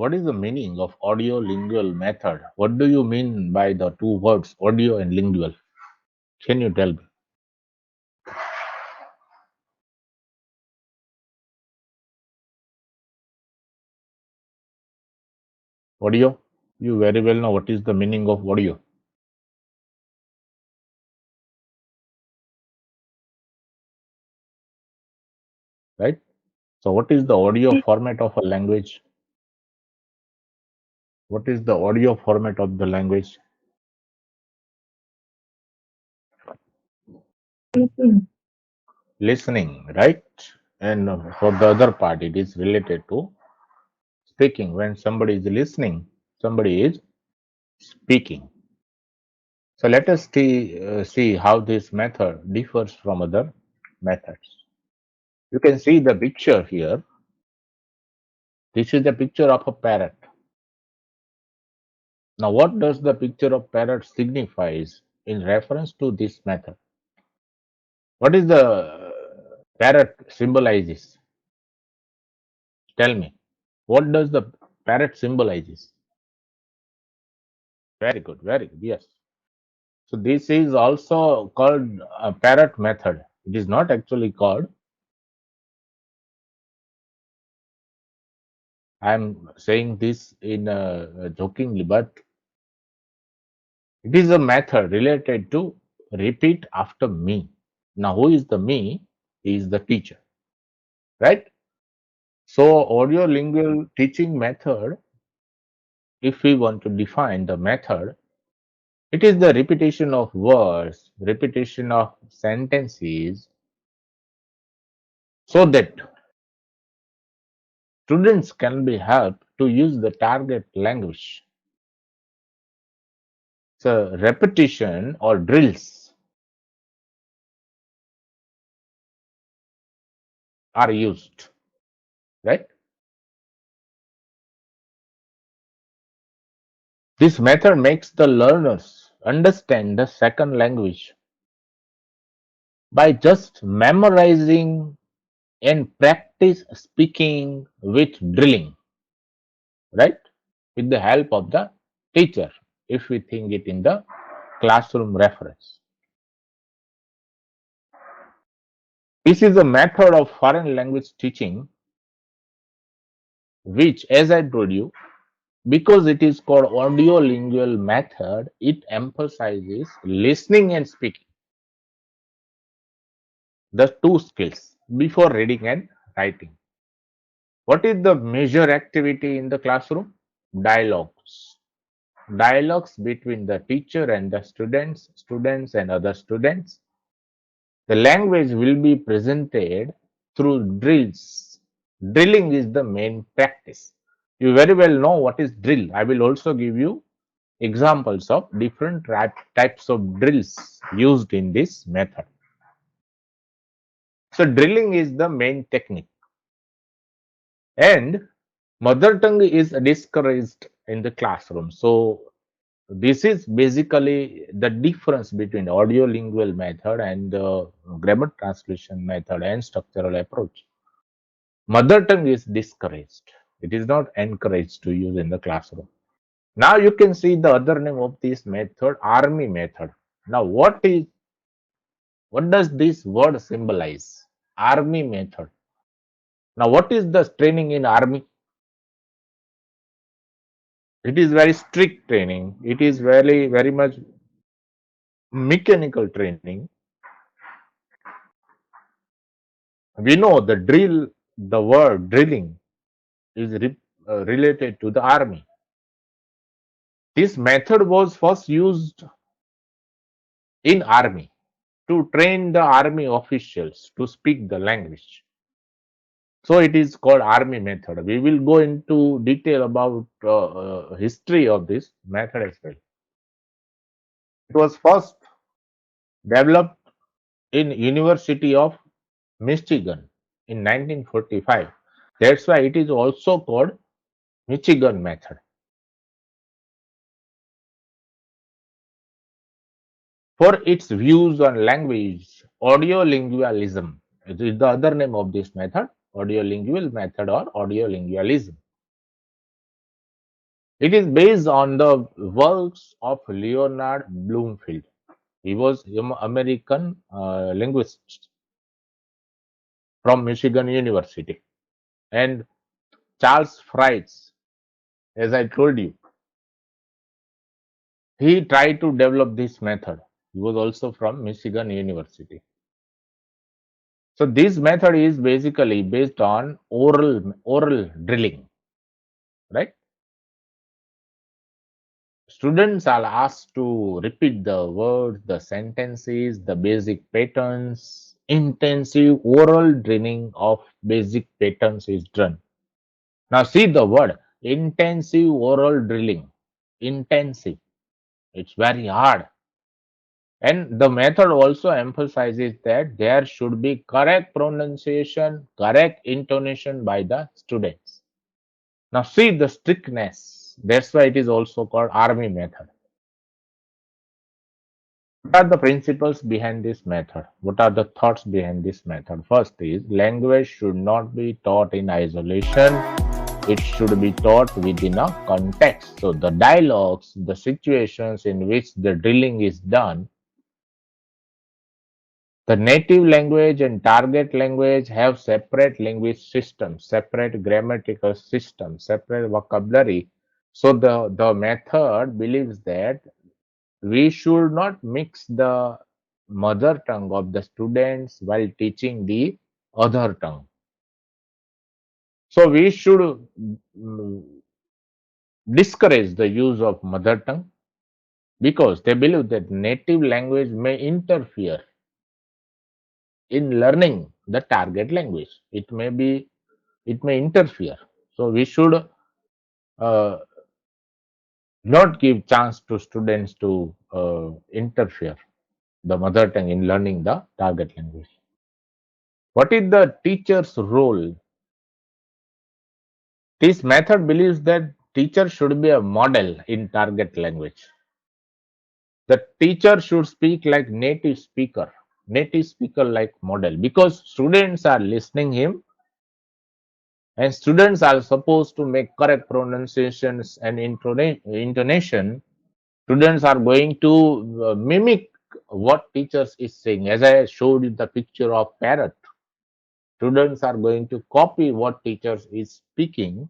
what is the meaning of audio-lingual method? What do you mean by the two words audio and lingual? Can you tell me? Audio? You very well know what is the meaning of audio, right? So, what is the audio format of a language? What is the audio format of the language? Listening, right? And for the other part, it is related to speaking. When somebody is listening, somebody is speaking. So let us see how this method differs from other methods. You can see the picture here. This is the picture of a parrot. Now, what does the picture of parrot signifies in reference to this method? What is the parrot symbolizes? Tell me. What does the parrot symbolizes? Very good, very good. Yes. So this is also called a parrot method. It is not actually called. I am saying this in jokingly, but it is a method related to repeat after me. Now, who is the me? Is the teacher, right? So, audio lingual teaching method, if we want to define the method, it is the repetition of words, repetition of sentences, so that students can be helped to use the target language. So, repetition or drills are used, right? This method makes the learners understand the second language by just memorizing and practice speaking with drilling, right? With the help of the teacher, if we think it in the classroom reference. This is a method of foreign language teaching, which, as I told you, because it is called audio-lingual method, it emphasizes listening and speaking, the two skills before reading and writing. What is the major activity in the classroom? Dialogues. Dialogues between the teacher and the students and other students. The language will be presented through drills. Drilling is the main practice. You very well know what is drill. I will also give you examples of different types of drills used in this method. So, drilling is the main technique. And mother tongue is discouraged in the classroom. So, this is basically the difference between audio lingual method and grammar translation method and structural approach. Mother tongue is discouraged. It is not encouraged to use in the classroom. Now you can see the other name of this method, army method. Now what does this word symbolize? Army method. Now what is the training in army? It is very strict training. It is very much mechanical training. We know the drill, the word drilling is related to the army. This method was first used in army to train the army officials to speak the language. So it is called army method. We will go into detail about history of this method as well. It was first developed in University of Michigan in 1945. That's why it is also called Michigan method. For its views on language, audio-lingualism is the other name of this method, audio-lingual method or audio-lingualism. It is based on the works of Leonard Bloomfield. He was an American linguist from Michigan University. And Charles Fries, as I told you, he tried to develop this method. He was also from Michigan University. So this method is basically based on oral drilling, right? Students are asked to repeat the words, the sentences, the basic patterns. Intensive oral drilling of basic patterns is done. Now see the word intensive oral drilling. Intensive. It's very hard. And the method also emphasizes that there should be correct pronunciation, correct intonation by the students. Now see the strictness. That's why it is also called army method. What are the principles behind this method? What are the thoughts behind this method? First is language should not be taught in isolation. It should be taught within a context. So the dialogues, the situations in which the drilling is done, the native language and target language have separate language systems, separate grammatical systems, separate vocabulary. So the method believes that we should not mix the mother tongue of the students while teaching the other tongue. So we should discourage the use of mother tongue because they believe that native language may interfere in learning the target language. It may interfere. So we should uh, not give chance to students to interfere the mother tongue in learning the target language. What is the teacher's role? This method believes that teacher should be a model in target language. The teacher should speak like native speaker like model because students are listening him and students are supposed to make correct pronunciations and intonation. Students are going to mimic what teachers is saying. As I showed you the picture of parrot, students are going to copy what teachers is speaking.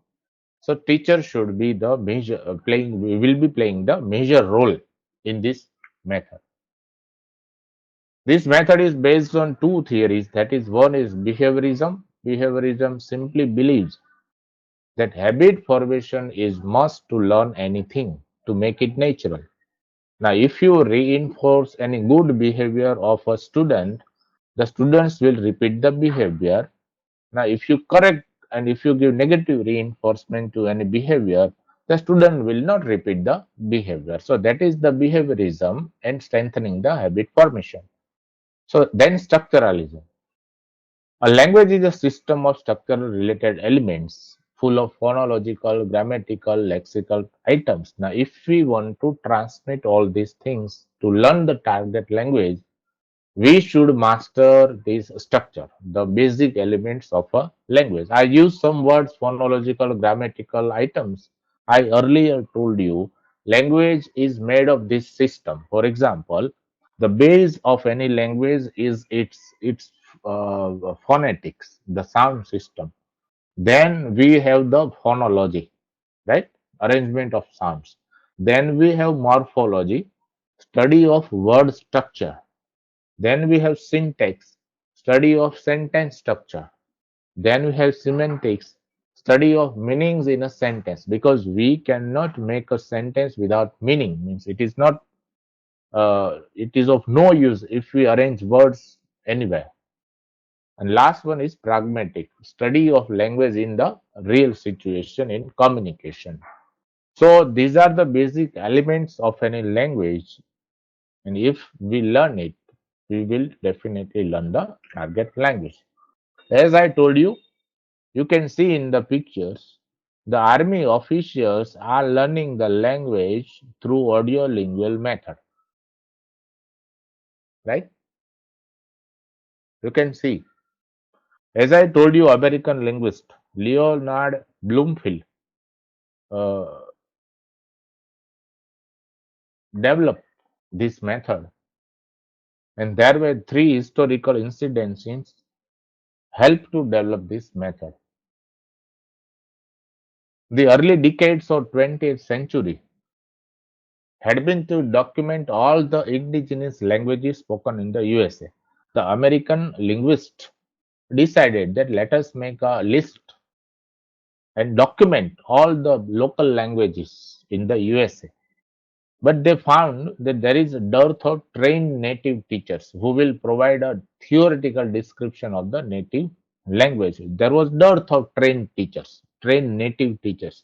So teacher should be the major playing. We will be playing the major role in this method. This method is based on two theories. That is, one is behaviorism. Behaviorism simply believes that habit formation is must to learn anything to make it natural. Now, if you reinforce any good behavior of a student, the students will repeat the behavior. Now, if you correct and if you give negative reinforcement to any behavior, the student will not repeat the behavior. So, that is the behaviorism and strengthening the habit formation. So, then structuralism. A language is a system of structural related elements full of phonological, grammatical, lexical items. Now, if we want to transmit all these things to learn the target language, we should master this structure, the basic elements of a language. I use some words, phonological, grammatical items. I earlier told you language is made of this system. For example, the base of any language is its phonetics, the sound system. Then we have the phonology, right? Arrangement of sounds. Then we have morphology, study of word structure. Then we have syntax, study of sentence structure. Then we have semantics, study of meanings in a sentence because we cannot make a sentence without meaning. Means it is of no use if we arrange words anywhere. And last one is pragmatic, study of language in the real situation in communication. So these are the basic elements of any language, and if we learn it, we will definitely learn the target language. As I told you, you can see in the pictures, the army officials are learning the language through audio-lingual method, right? You can see. As I told you, American linguist Leonard Bloomfield, uh, developed this method, and there were three historical incidents helped to develop this method. The early decades of 20th century had been to document all the indigenous languages spoken in the USA. The American linguists decided that let us make a list and document all the local languages in the USA. But they found that there is a dearth of trained native teachers who will provide a theoretical description of the native language. There was dearth of trained teachers, trained native teachers.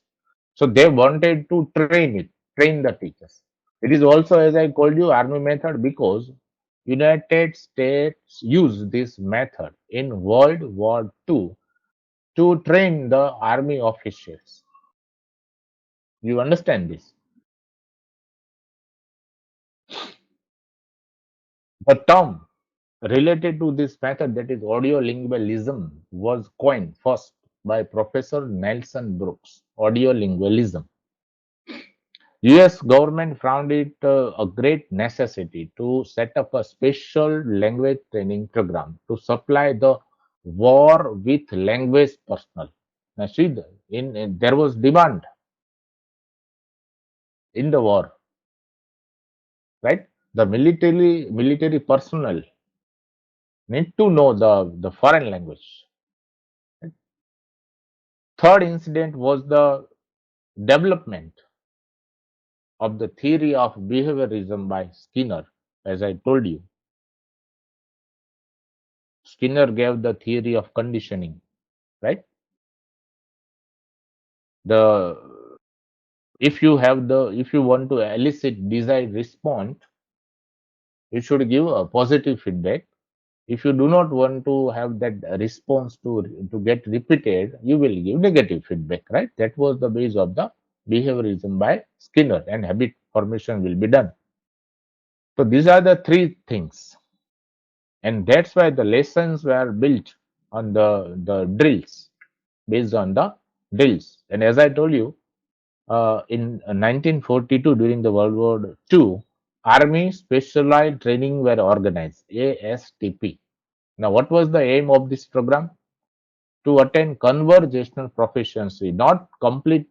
So they wanted to train the teachers. It is also, as I told you, army method because United States used this method in World War II to train the army officials. You understand this? The term related to this method, that is audiolingualism, was coined first by Professor Nelson Brooks. Audiolingualism. US government found it a great necessity to set up a special language training program to supply the war with language personnel. Now see, there was demand in the war, right? The military personnel need to know the foreign language. Third incident was the development of the theory of behaviorism by Skinner. As I told you, Skinner gave the theory of conditioning, right? The if you want to elicit desired response, you should give a positive feedback. If you do not want to have that response to get repeated, you will give negative feedback, right? That was the base of the behaviorism by Skinner, and habit formation will be done. So these are the three things, and that's why the lessons were built on the drills, based on the drills. And as I told you, in 1942, during the World War II, Army Specialized Training were organized, ASTP. Now, what was the aim of this program? To attain conversational proficiency, not complete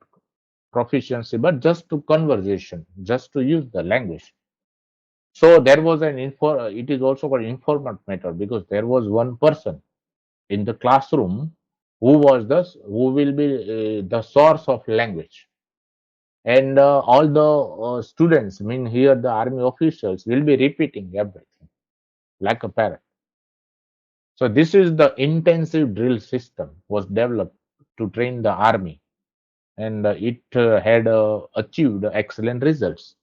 proficiency, but just to conversation, just to use the language. So there was it is also called informant method because there was one person in the classroom who will be the source of language, and all the students, I mean here the army officials, will be repeating everything like a parrot. So this is the intensive drill system was developed to train the army, and it had achieved excellent results.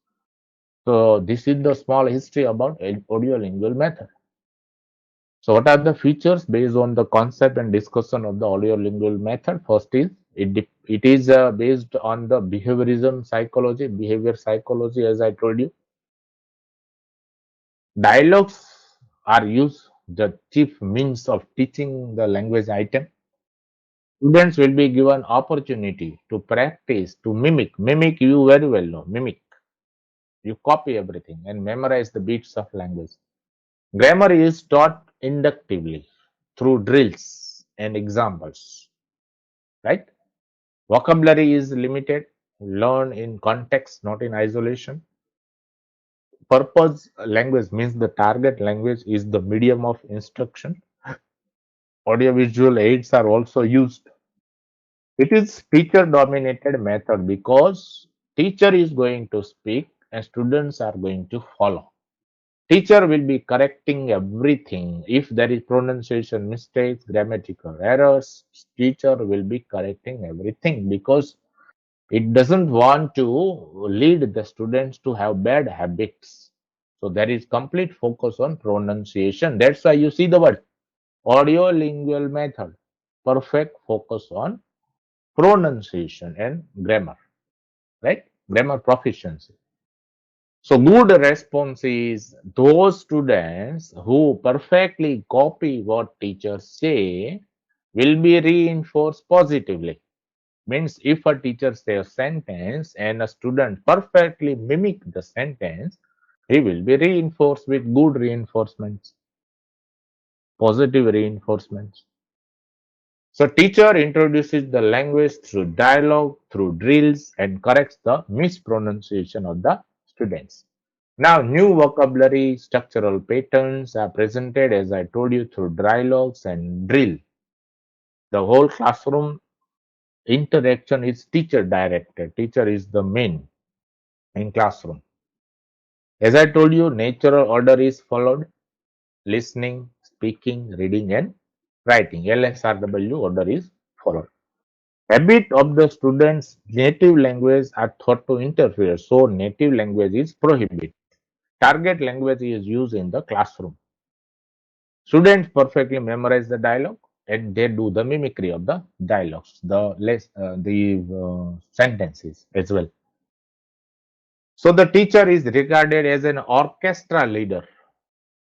So this is the small history about audio-lingual method. So what are the features based on the concept and discussion of the audio-lingual method? First is it is based on the behaviorism psychology, behavior psychology, as I told you. Dialogues are used the chief means of teaching the language item. Students will be given opportunity to practice, to mimic you very well know, mimic. You copy everything and memorize the beats of language. Grammar is taught inductively through drills and examples, right? Vocabulary is limited, learn in context, not in isolation. Purpose language means the target language is the medium of instruction. Audiovisual aids are also used. It is teacher dominated method because teacher is going to speak and students are going to follow. Teacher will be correcting everything. If there is pronunciation mistakes, grammatical errors, teacher will be correcting everything because it doesn't want to lead the students to have bad habits. So there is complete focus on pronunciation. That's why you see the word audio-lingual method. Perfect focus on pronunciation and grammar, right? Grammar proficiency. So good response is those students who perfectly copy what teachers say will be reinforced positively. Means if a teacher says a sentence and a student perfectly mimic the sentence, he will be reinforced with good reinforcements, positive reinforcements. So teacher introduces the language through dialogue, through drills, and corrects the mispronunciation of the students. Now, new vocabulary structural patterns are presented, as I told you, through dialogues and drill. The whole classroom interaction is teacher directed. Teacher is the main in classroom. As I told you, natural order is followed: listening, speaking, reading, and writing. LSRW order is followed. Habit of the students' native language are thought to interfere, so native language is prohibited. Target language is used in the classroom. Students perfectly memorize the dialogue and they do the mimicry of the dialogues, the sentences as well. So the teacher is regarded as an orchestra leader.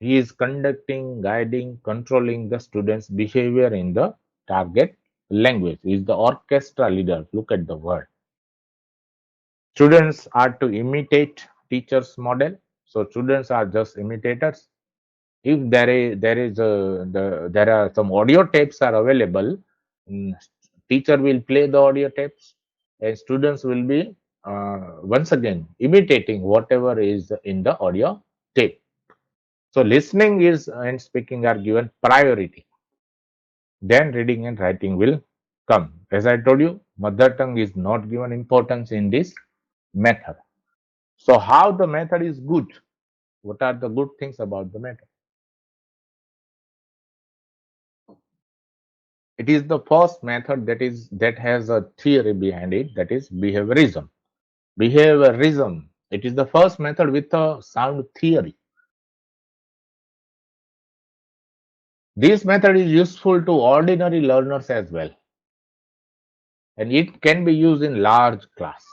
He is conducting, guiding, controlling the students' behavior in the target language. He is the orchestra leader. Look at the word. Students are to imitate teacher's model. So students are just imitators. If there are some audio tapes are available, mm, teacher will play the audio tapes, and students will be once again imitating whatever is in the audio tape. So listening is and speaking are given priority. Then reading and writing will come. As I told you, mother tongue is not given importance in this method. So how the method is good? What are the good things about the method? It is the first method that has a theory behind it, that is behaviorism. Behaviorism. It is the first method with a sound theory. This method is useful to ordinary learners as well, and it can be used in large class.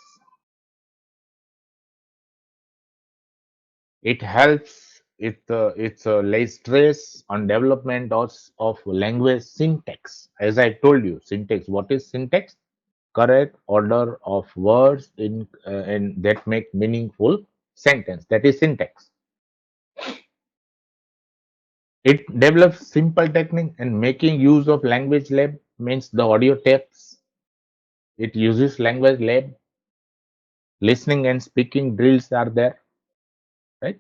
It helps it's lay stress on development of language syntax. As I told you, syntax. What is syntax? Correct order of words in and that make meaningful sentence. That is syntax. It develops simple technique and making use of language lab means the audio tapes. It uses language lab. Listening and speaking drills are there, right?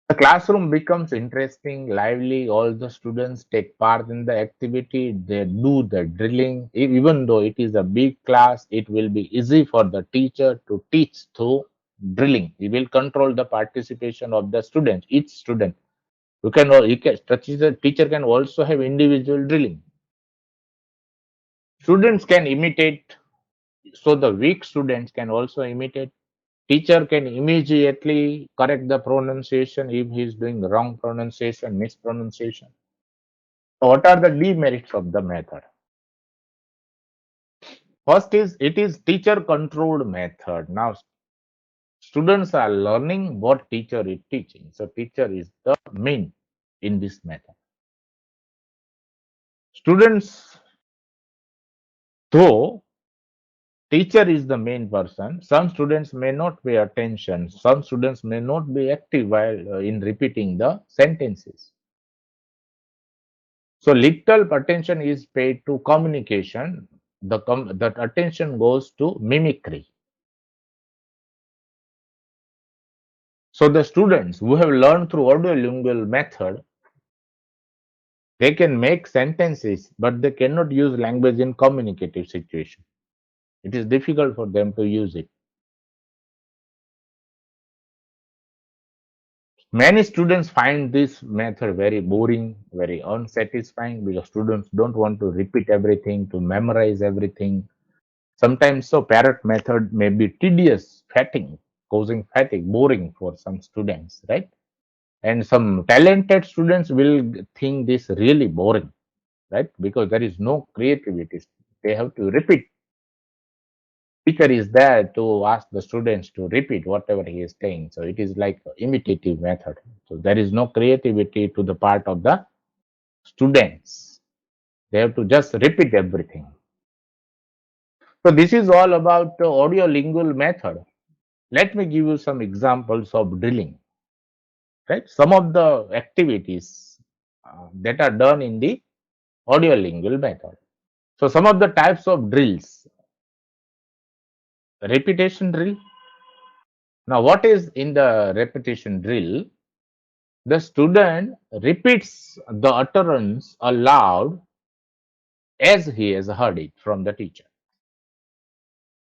The classroom becomes interesting, lively. All the students take part in the activity. They do the drilling. Even though it is a big class, it will be easy for the teacher to teach through drilling. He will control the participation of the students, each student. The teacher can also have individual drilling. Students can imitate, so the weak students can also imitate. Teacher can immediately correct the pronunciation if he is doing wrong pronunciation, mispronunciation. What are the demerits of the method? First is it is teacher controlled method. Now students are learning what teacher is teaching. So teacher is the main in this method. Students, though teacher is the main person, some students may not pay attention. Some students may not be active while in repeating the sentences. So little attention is paid to communication. That attention goes to mimicry. So the students who have learned through audio-lingual method, they can make sentences, but they cannot use language in communicative situation. It is difficult for them to use it. Many students find this method very boring, very unsatisfying because students don't want to repeat everything, to memorize everything. Sometimes so parrot method may be tedious, fatigue, causing fatigue, boring for some students, right? And some talented students will think this really boring, right? Because there is no creativity. They have to repeat. Teacher is there to ask the students to repeat whatever he is saying. So it is like imitative method. So there is no creativity to the part of the students. They have to just repeat everything. So this is all about the audio-lingual method. Let me give you some examples of drilling. Right, some of the activities that are done in the audio-lingual method. So some of the types of drills: repetition drill. Now, what is in the repetition drill? The student repeats the utterance aloud as he has heard it from the teacher.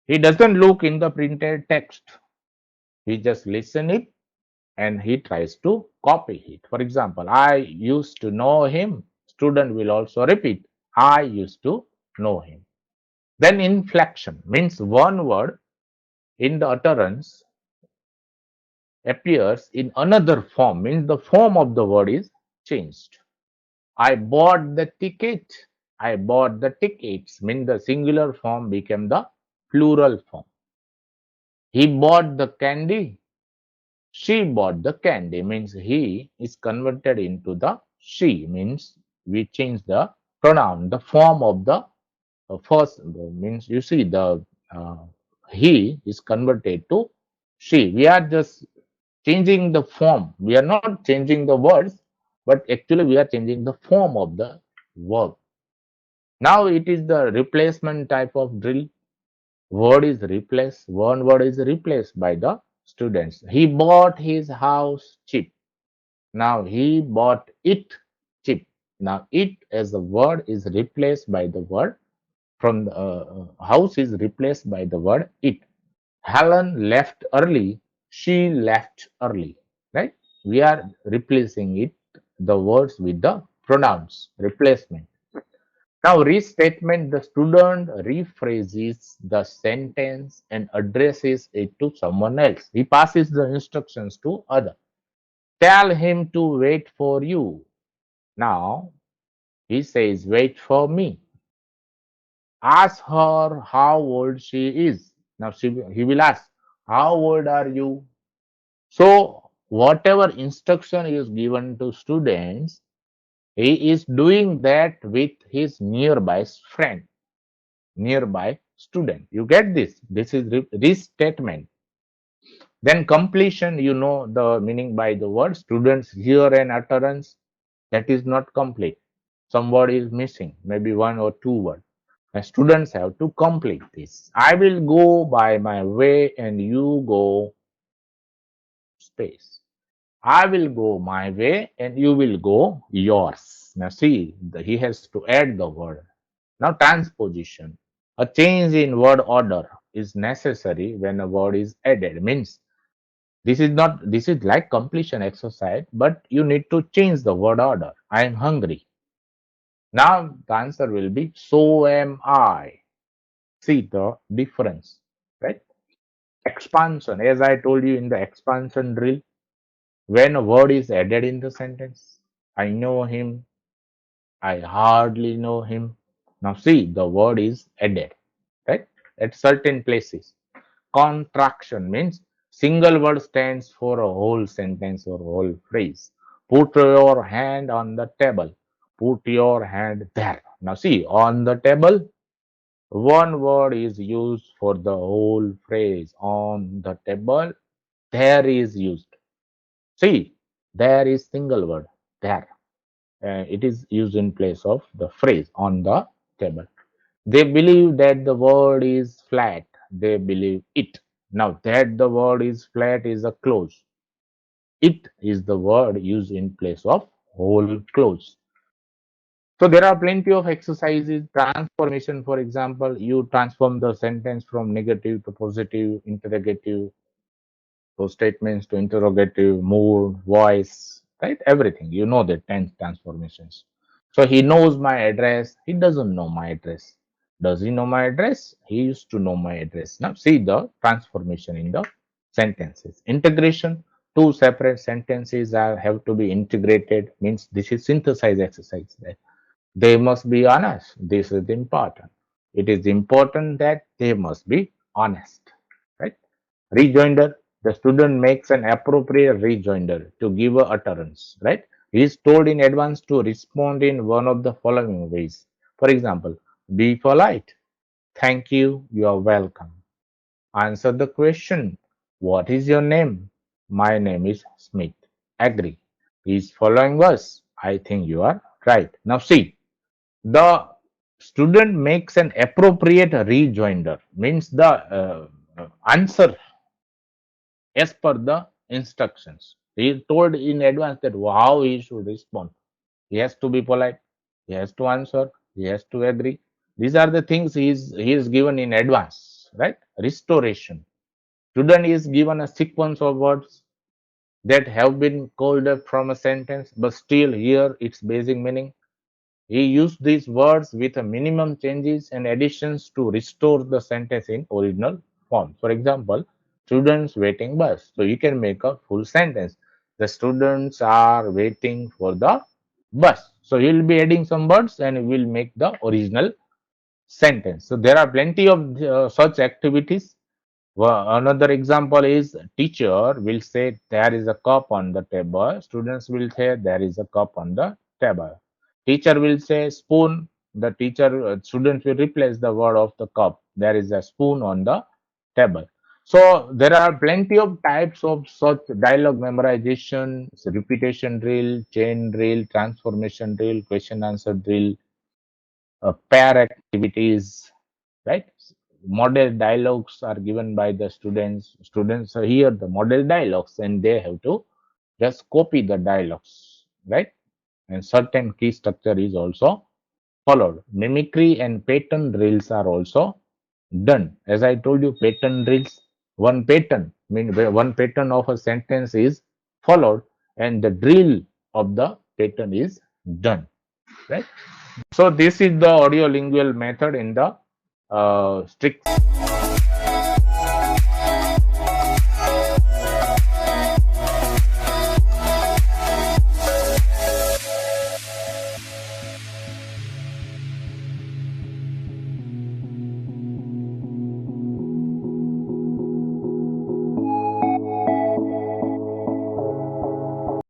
He doesn't look in the printed text. He just listen it and he tries to copy it. For example, I used to know him. Student will also repeat, I used to know him. Then inflection means one word in the utterance appears in another form, means the form of the word is changed. I bought the ticket. I bought the tickets means the singular form became the plural form. He bought the candy. She bought the candy means he is converted into the she, means we change the pronoun, the form of the first means you see the uh, he is converted to she. We are just changing the form. We are not changing the words, but actually we are changing the form of the verb. Now it is the replacement type of drill. Word is replaced. One word is replaced by the students. He bought his house cheap. Now he bought it cheap. Now it as a word is replaced by the word from the house is replaced by the word it. Helen left early. She left early. Right? We are replacing it the words with the pronouns replacement. Now, restatement: the student rephrases the sentence and addresses it to someone else. He passes the instructions to other. Tell him to wait for you. Now, he says, wait for me. Ask her how old she is. Now, he will ask, how old are you? So, whatever instruction is given to students, he is doing that with his nearby friend, nearby student. You get this? This is restatement. Then completion, you know the meaning by the word. Students hear an utterance that is not complete. Some word is missing, maybe one or two words. And students have to complete this. I will go by my way and you go space. I will go my way and you will go yours. Now see, he has to add the word. Now transposition. A change in word order is necessary when a word is added. Means this is like completion exercise, but you need to change the word order. I am hungry. Now the answer will be so am I. See the difference, right? Expansion. As I told you in the expansion drill, when a word is added in the sentence, I know him, I hardly know him. Now see, the word is added, right? At certain places. Contraction means single word stands for a whole sentence or whole phrase. Put your hand on the table. Put your hand there. Now see, on the table, one word is used for the whole phrase. On the table, there is used. See, there is single word there. It is used in place of the phrase on the table. They believe that the word is flat. They believe it. Now that the word is flat is a clause. It is the word used in place of whole clause. So there are plenty of exercises. Transformation, for example, you transform the sentence from negative to positive, interrogative, those statements to interrogative, mood, voice, right? Everything. You know the tense transformations. So he knows my address. He doesn't know my address. Does he know my address? He used to know my address. Now see the transformation in the sentences. Integration. Two separate sentences have to be integrated. Means this is synthesize exercise. They must be honest. This is important. It is important that they must be honest. Right? Rejoinder: the student makes an appropriate rejoinder to give a utterance, right? He is told in advance to respond in one of the following ways. For example, be polite, Thank you. You are welcome. Answer the question. What is your name? My name is Smith. Agree. Is following us? I think you are right. Now see, the student makes an appropriate rejoinder, means the answer as per the instructions. He is told in advance that how he should respond. He has to be polite. He has to answer. He has to agree. These are the things he is given in advance, right? Restoration. Student is given a sequence of words that have been called up from a sentence, but still here its basic meaning. He used these words with a minimum changes and additions to restore the sentence in original form. For example, students waiting bus. So you can make a full sentence. The students are waiting for the bus. So you will be adding some words and will make the original sentence. So there are plenty of such activities. Another example is teacher will say there is a cup on the table. Students will say there is a cup on the table. Teacher will say spoon. The teacher students will replace the word of the cup. There is a spoon on the table. So there are plenty of types of such dialogue memorization, repetition drill, chain drill, transformation drill, question answer drill, pair activities, right? Model dialogues are given by the students hear the model dialogues and they have to just copy the dialogues, right? And certain key structure is also followed. Mimicry and pattern drills are also done. As I told you, pattern drills, one pattern mean one pattern of a sentence is followed and the drill of the pattern is done, right? So this is the audio lingual method in the strict